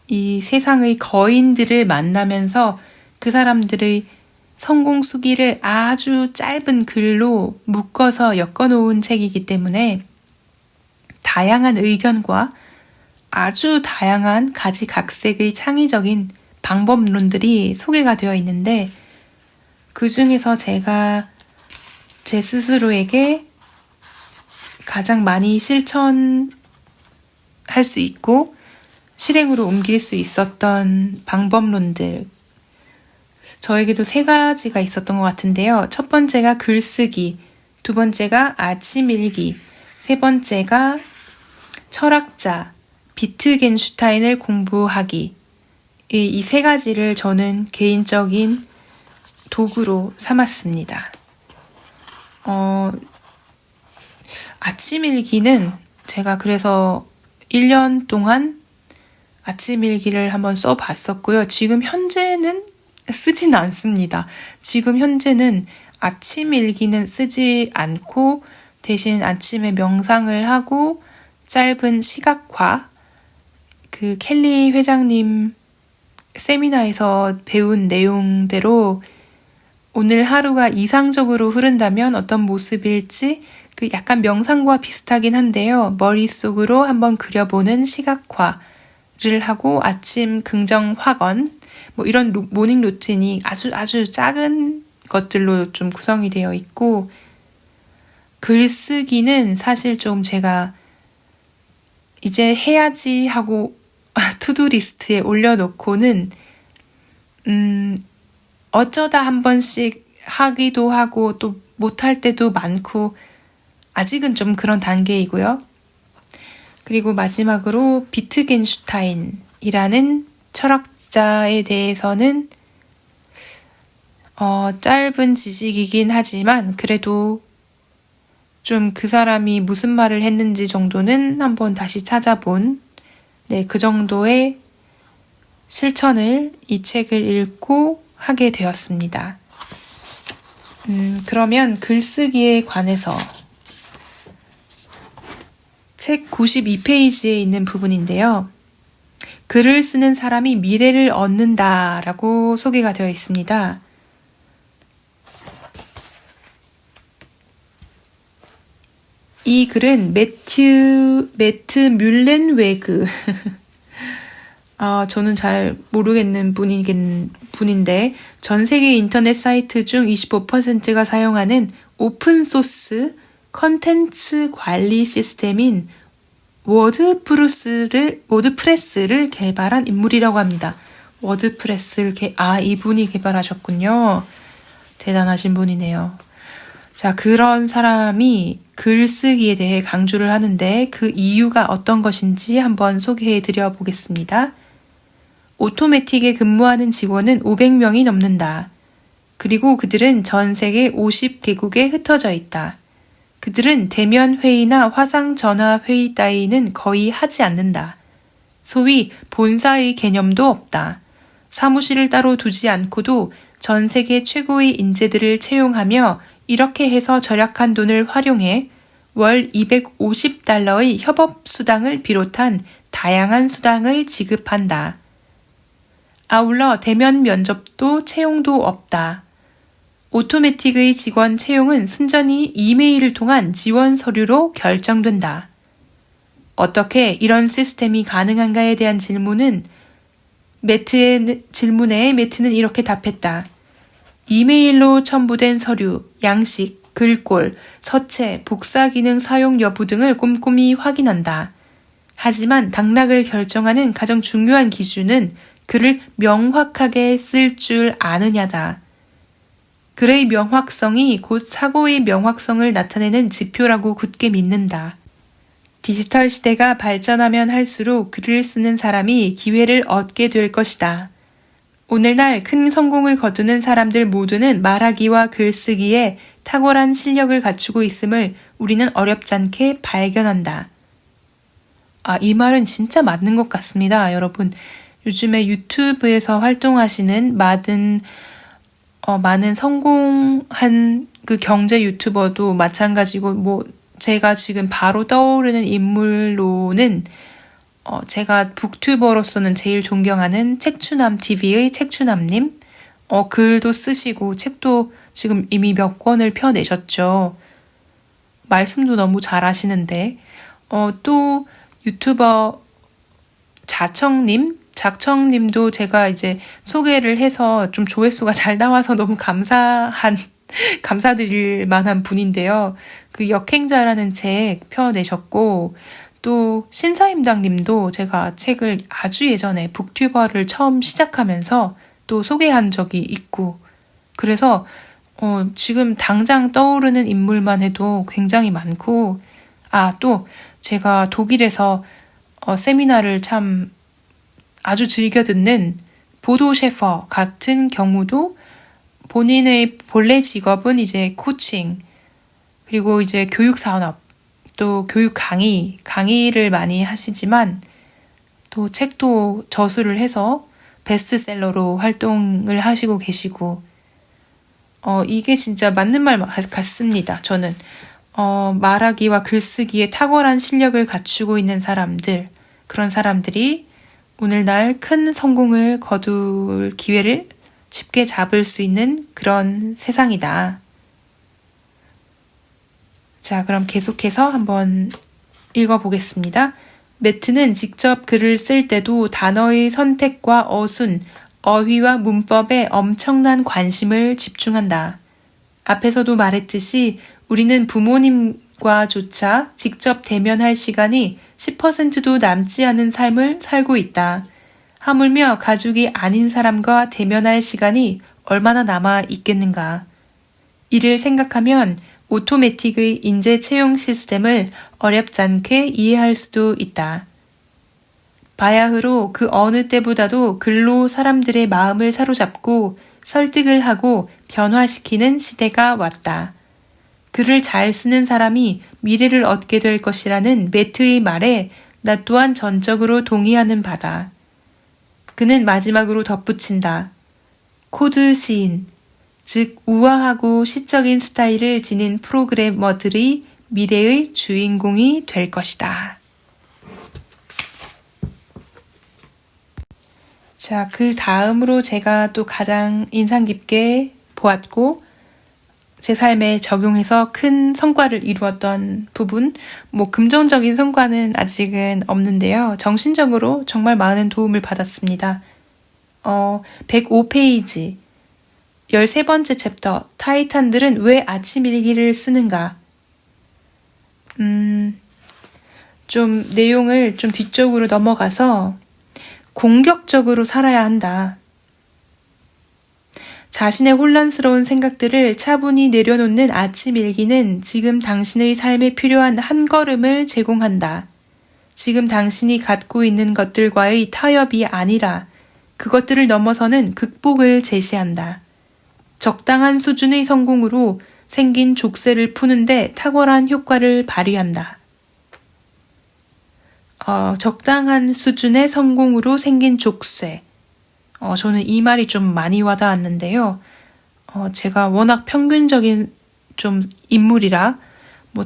이 세상의 거인들을 만나면서 그 사람들의 성공 수기를 아주 짧은 글로 묶어서 엮어놓은 책이기 때문에 다양한 의견과 아주 다양한 가지각색의 창의적인 방법론들이 소개가 되어 있는데 그 중에서 제가 제 스스로에게 가장 많이 실천할 수 있고 실행으로 옮길 수 있었던 방법론들, 저에게도 3가지가 있었던 것 같은데요. 첫 번째가 글쓰기, 두 번째가 아침 일기, 세 번째가 철학자 비트겐슈타인을 공부하기. 이 3가지를 저는 개인적인 도구로 삼았습니다. 아침 일기는 제가 그래서 1년 동안 아침 일기를 한번 써봤었고요. 지금 현재는 쓰진 않습니다. 지금 현재는 아침 일기는 쓰지 않고 대신 아침에 명상을 하고 짧은 시각화, 그 켈리 회장님 세미나에서 배운 내용대로 오늘 하루가 이상적으로 흐른다면 어떤 모습일지 그 약간 명상과 비슷하긴 한데요. 머릿속으로 한번 그려보는 시각화를 하고 아침 긍정 확언, 이런 모닝 루틴이 아주 작은 것들로 좀 구성이 되어 있고, 글쓰기는 사실 좀 제가 이제 해야지 하고 투두 리스트에 올려놓고는 어쩌다 한 번씩 하기도 하고 또 못할 때도 많고 아직은 좀 그런 단계이고요. 그리고 마지막으로 비트겐슈타인이라는 철학자에 대해서는 짧은 지식이긴 하지만 그래도 좀 그 사람이 무슨 말을 했는지 정도는 한번 다시 찾아본 그 정도의 실천을 이 책을 읽고 하게 되었습니다. 그러면 글쓰기에 관해서 책 92페이지에 있는 부분인데요. 글을 쓰는 사람이 미래를 얻는다라고 소개가 되어 있습니다. 이 글은 매트 뮬렌웨그 저는 잘 모르겠는 분인데 전 세계 인터넷 사이트 중 25%가 사용하는 오픈소스 컨텐츠 관리 시스템인 워드프레스를 개발한 인물이라고 합니다. 워드프레스를 이분이 개발하셨군요. 대단하신 분이네요. 자, 그런 사람이 글쓰기에 대해 강조를 하는데 그 이유가 어떤 것인지 한번 소개해 드려 보겠습니다. 오토매틱에 근무하는 직원은 500명이 넘는다. 그리고 그들은 전 세계 50개국에 흩어져 있다. 그들은 대면 회의나 화상 전화 회의 따위는 거의 하지 않는다. 소위 본사의 개념도 없다. 사무실을 따로 두지 않고도 전 세계 최고의 인재들을 채용하며 이렇게 해서 절약한 돈을 활용해 월 250달러의 협업 수당을 비롯한 다양한 수당을 지급한다. 아울러 대면 면접도 채용도 없다. 오토매틱의 직원 채용은 순전히 이메일을 통한 지원 서류로 결정된다. 어떻게 이런 시스템이 가능한가에 대한 질문에 매트는 이렇게 답했다. 이메일로 첨부된 서류, 양식, 글꼴, 서체, 복사 기능 사용 여부 등을 꼼꼼히 확인한다. 하지만 당락을 결정하는 가장 중요한 기준은 글을 명확하게 쓸 줄 아느냐다. 글의 명확성이 곧 사고의 명확성을 나타내는 지표라고 굳게 믿는다. 디지털 시대가 발전하면 할수록 글을 쓰는 사람이 기회를 얻게 될 것이다. 오늘날 큰 성공을 거두는 사람들 모두는 말하기와 글쓰기에 탁월한 실력을 갖추고 있음을 우리는 어렵지 않게 발견한다. 이 말은 진짜 맞는 것 같습니다, 여러분. 요즘에 유튜브에서 활동하시는 많은 성공한 그 경제 유튜버도 마찬가지고, 제가 지금 바로 떠오르는 인물로는 제가 북튜버로서는 제일 존경하는 책추남TV의 책추남님, 글도 쓰시고 책도 지금 이미 몇 권을 펴내셨죠. 말씀도 너무 잘하시는데, 또 유튜버 작청님도 제가 이제 소개를 해서 좀 조회수가 잘 나와서 너무 감사드릴 만한 분인데요. 그 역행자라는 책 펴내셨고, 또 신사임당님도 제가 책을 아주 예전에 북튜버를 처음 시작하면서 또 소개한 적이 있고, 그래서 지금 당장 떠오르는 인물만 해도 굉장히 많고, 또 제가 독일에서 세미나를 참 아주 즐겨 듣는 보도 셰퍼 같은 경우도 본인의 본래 직업은 이제 코칭, 그리고 이제 교육 산업, 또 교육 강의를 많이 하시지만 또 책도 저술을 해서 베스트셀러로 활동을 하시고 계시고, 이게 진짜 맞는 말 같습니다. 저는 말하기와 글쓰기에 탁월한 실력을 갖추고 있는 사람들, 그런 사람들이 오늘날 큰 성공을 거둘 기회를 쉽게 잡을 수 있는 그런 세상이다. 자, 그럼 계속해서 한번 읽어보겠습니다. 매트는 직접 글을 쓸 때도 단어의 선택과 어순, 어휘와 문법에 엄청난 관심을 집중한다. 앞에서도 말했듯이 우리는 부모님과조차 직접 대면할 시간이 10%도 남지 않은 삶을 살고 있다. 하물며 가족이 아닌 사람과 대면할 시간이 얼마나 남아 있겠는가. 이를 생각하면 오토매틱의 인재 채용 시스템을 어렵지 않게 이해할 수도 있다. 바야흐로 그 어느 때보다도 글로 사람들의 마음을 사로잡고 설득을 하고 변화시키는 시대가 왔다. 글을 잘 쓰는 사람이 미래를 얻게 될 것이라는 매트의 말에 나 또한 전적으로 동의하는 바다. 그는 마지막으로 덧붙인다. 코드 시인, 즉 우아하고 시적인 스타일을 지닌 프로그래머들이 미래의 주인공이 될 것이다. 자, 그 다음으로 제가 또 가장 인상 깊게 보았고 제 삶에 적용해서 큰 성과를 이루었던 부분, 금전적인 성과는 아직은 없는데요. 정신적으로 정말 많은 도움을 받았습니다. 105페이지 13번째 챕터, 타이탄들은 왜 아침 일기를 쓰는가? 좀 내용을 좀 뒤쪽으로 넘어가서 공격적으로 살아야 한다. 자신의 혼란스러운 생각들을 차분히 내려놓는 아침 일기는 지금 당신의 삶에 필요한 한 걸음을 제공한다. 지금 당신이 갖고 있는 것들과의 타협이 아니라 그것들을 넘어서는 극복을 제시한다. 적당한 수준의 성공으로 생긴 족쇄를 푸는데 탁월한 효과를 발휘한다. 적당한 수준의 성공으로 생긴 족쇄. 저는 이 말이 좀 많이 와닿았는데요. 제가 워낙 평균적인 좀 인물이라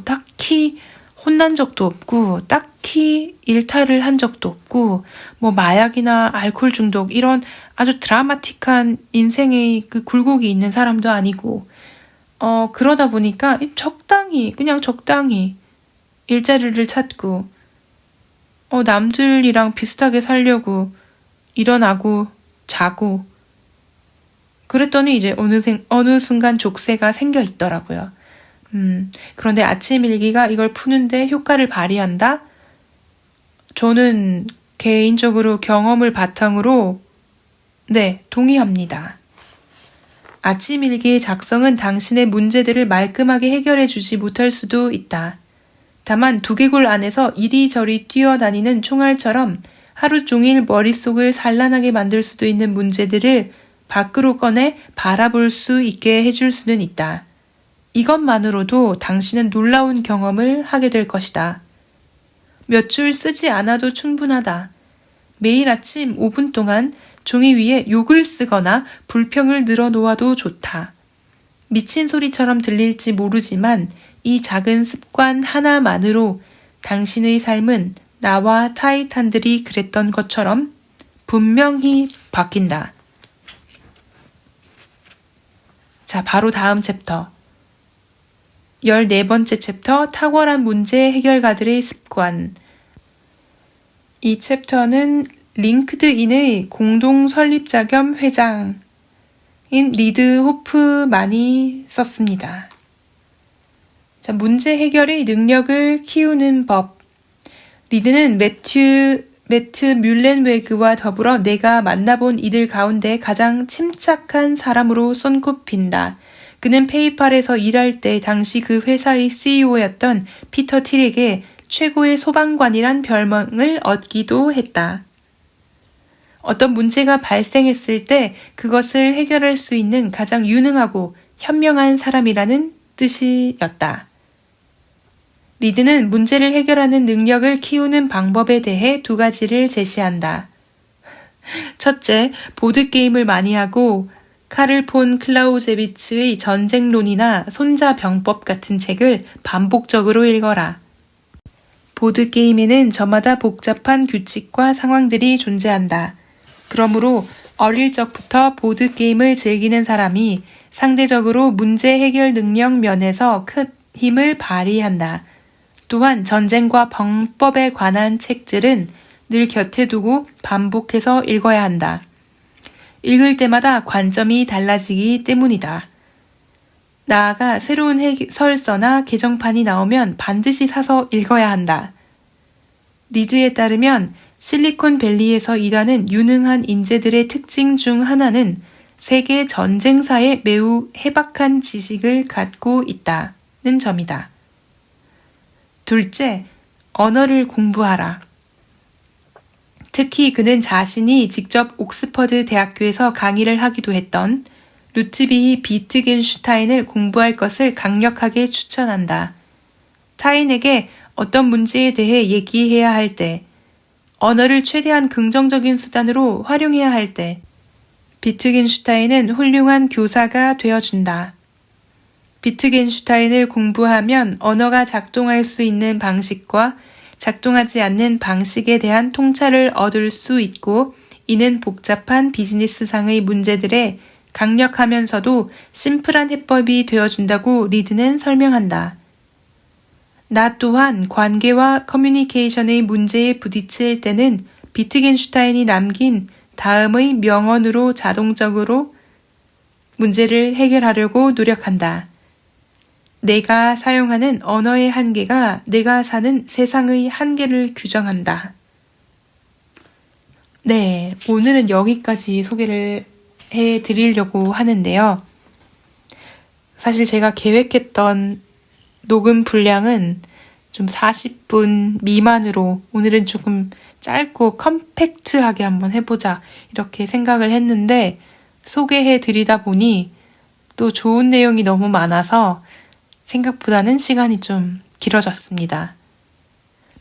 딱히 혼난 적도 없고 딱히 일탈을 한 적도 없고 마약이나 알코올 중독 이런 아주 드라마틱한 인생의 그 굴곡이 있는 사람도 아니고 그러다 보니까 그냥 적당히 일자리를 찾고 남들이랑 비슷하게 살려고 일어나고 자고 그랬더니 이제 어느 순간 족쇄가 생겨 있더라고요. 그런데 아침 일기가 이걸 푸는데 효과를 발휘한다? 저는 개인적으로 경험을 바탕으로 네, 동의합니다. 아침 일기의 작성은 당신의 문제들을 말끔하게 해결해 주지 못할 수도 있다. 다만 두개골 안에서 이리저리 뛰어다니는 총알처럼 하루 종일 머릿속을 산란하게 만들 수도 있는 문제들을 밖으로 꺼내 바라볼 수 있게 해줄 수는 있다. 이것만으로도 당신은 놀라운 경험을 하게 될 것이다. 몇 줄 쓰지 않아도 충분하다. 매일 아침 5분 동안 종이 위에 욕을 쓰거나 불평을 늘어놓아도 좋다. 미친 소리처럼 들릴지 모르지만 이 작은 습관 하나만으로 당신의 삶은 나와 타이탄들이 그랬던 것처럼 분명히 바뀐다. 자, 바로 다음 챕터. 14번째 챕터, 탁월한 문제 해결가들의 습관. 이 챕터는 링크드인의 공동 설립자 겸 회장인 리드 호프만이 썼습니다. 자, 문제 해결의 능력을 키우는 법. 리드는 매트 뮬렌웨그와 더불어 내가 만나본 이들 가운데 가장 침착한 사람으로 손꼽힌다. 그는 페이팔에서 일할 때 당시 그 회사의 CEO였던 피터 틸에게 최고의 소방관이란 별명을 얻기도 했다. 어떤 문제가 발생했을 때 그것을 해결할 수 있는 가장 유능하고 현명한 사람이라는 뜻이었다. 리드는 문제를 해결하는 능력을 키우는 방법에 대해 2가지를 제시한다. 첫째, 보드게임을 많이 하고 카를 폰 클라우제비츠의 전쟁론이나 손자병법 같은 책을 반복적으로 읽어라. 보드게임에는 저마다 복잡한 규칙과 상황들이 존재한다. 그러므로 어릴 적부터 보드게임을 즐기는 사람이 상대적으로 문제 해결 능력 면에서 큰 힘을 발휘한다. 또한 전쟁과 병법에 관한 책들은 늘 곁에 두고 반복해서 읽어야 한다. 읽을 때마다 관점이 달라지기 때문이다. 나아가 새로운 해설서나 개정판이 나오면 반드시 사서 읽어야 한다. 리드에 따르면 실리콘밸리에서 일하는 유능한 인재들의 특징 중 하나는 세계 전쟁사에 매우 해박한 지식을 갖고 있다는 점이다. 둘째, 언어를 공부하라. 특히 그는 자신이 직접 옥스퍼드 대학교에서 강의를 하기도 했던 루트비히 비트겐슈타인을 공부할 것을 강력하게 추천한다. 타인에게 어떤 문제에 대해 얘기해야 할 때, 언어를 최대한 긍정적인 수단으로 활용해야 할 때, 비트겐슈타인은 훌륭한 교사가 되어준다. 비트겐슈타인을 공부하면 언어가 작동할 수 있는 방식과 작동하지 않는 방식에 대한 통찰을 얻을 수 있고, 이는 복잡한 비즈니스상의 문제들에 강력하면서도 심플한 해법이 되어준다고 리드는 설명한다. 나 또한 관계와 커뮤니케이션의 문제에 부딪힐 때는 비트겐슈타인이 남긴 다음의 명언으로 자동적으로 문제를 해결하려고 노력한다. 내가 사용하는 언어의 한계가 내가 사는 세상의 한계를 규정한다. 네, 오늘은 여기까지 소개를 해드리려고 하는데요. 사실 제가 계획했던 녹음 분량은 좀 40분 미만으로 오늘은 조금 짧고 컴팩트하게 한번 해보자 이렇게 생각을 했는데 소개해드리다 보니 또 좋은 내용이 너무 많아서 생각보다는 시간이 좀 길어졌습니다.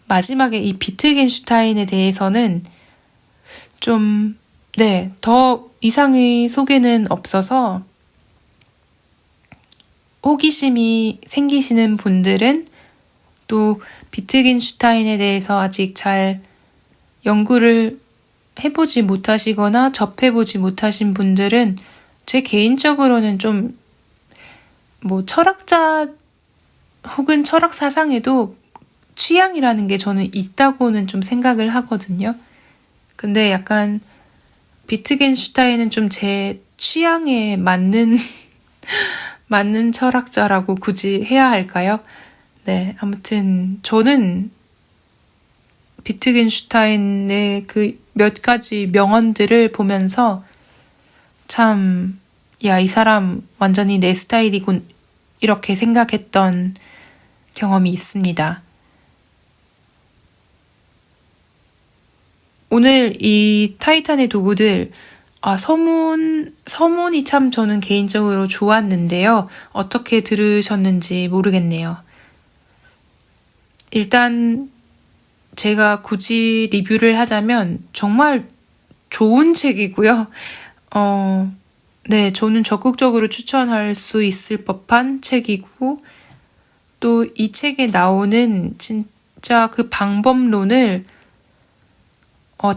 마지막에 이 비트겐슈타인에 대해서는 좀, 더 이상의 소개는 없어서 호기심이 생기시는 분들은 또 비트겐슈타인에 대해서 아직 잘 연구를 해보지 못하시거나 접해보지 못하신 분들은 제 개인적으로는 좀 철학자 혹은 철학 사상에도 취향이라는 게 저는 있다고는 좀 생각을 하거든요. 근데 약간 비트겐슈타인은 좀 제 취향에 맞는 철학자라고 굳이 해야 할까요? 네, 아무튼 저는 비트겐슈타인의 그 몇 가지 명언들을 보면서 참, 야, 이 사람 완전히 내 스타일이군. 이렇게 생각했던 경험이 있습니다. 오늘 이 타이탄의 도구들, 서문이 참 저는 개인적으로 좋았는데요. 어떻게 들으셨는지 모르겠네요. 일단 제가 굳이 리뷰를 하자면 정말 좋은 책이고요. 네, 저는 적극적으로 추천할 수 있을 법한 책이고, 또 이 책에 나오는 진짜 그 방법론을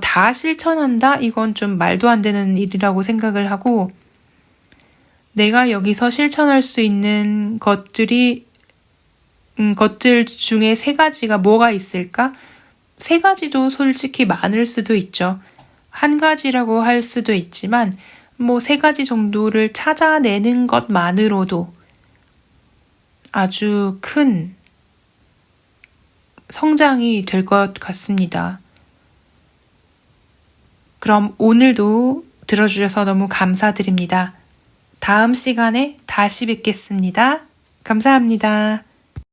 다 실천한다? 이건 좀 말도 안 되는 일이라고 생각을 하고, 내가 여기서 실천할 수 있는 것들 중에 3가지가 뭐가 있을까? 3가지도 솔직히 많을 수도 있죠. 1가지라고 할 수도 있지만, 3가지 정도를 찾아내는 것만으로도 아주 큰 성장이 될 것 같습니다. 그럼 오늘도 들어주셔서 너무 감사드립니다. 다음 시간에 다시 뵙겠습니다. 감사합니다.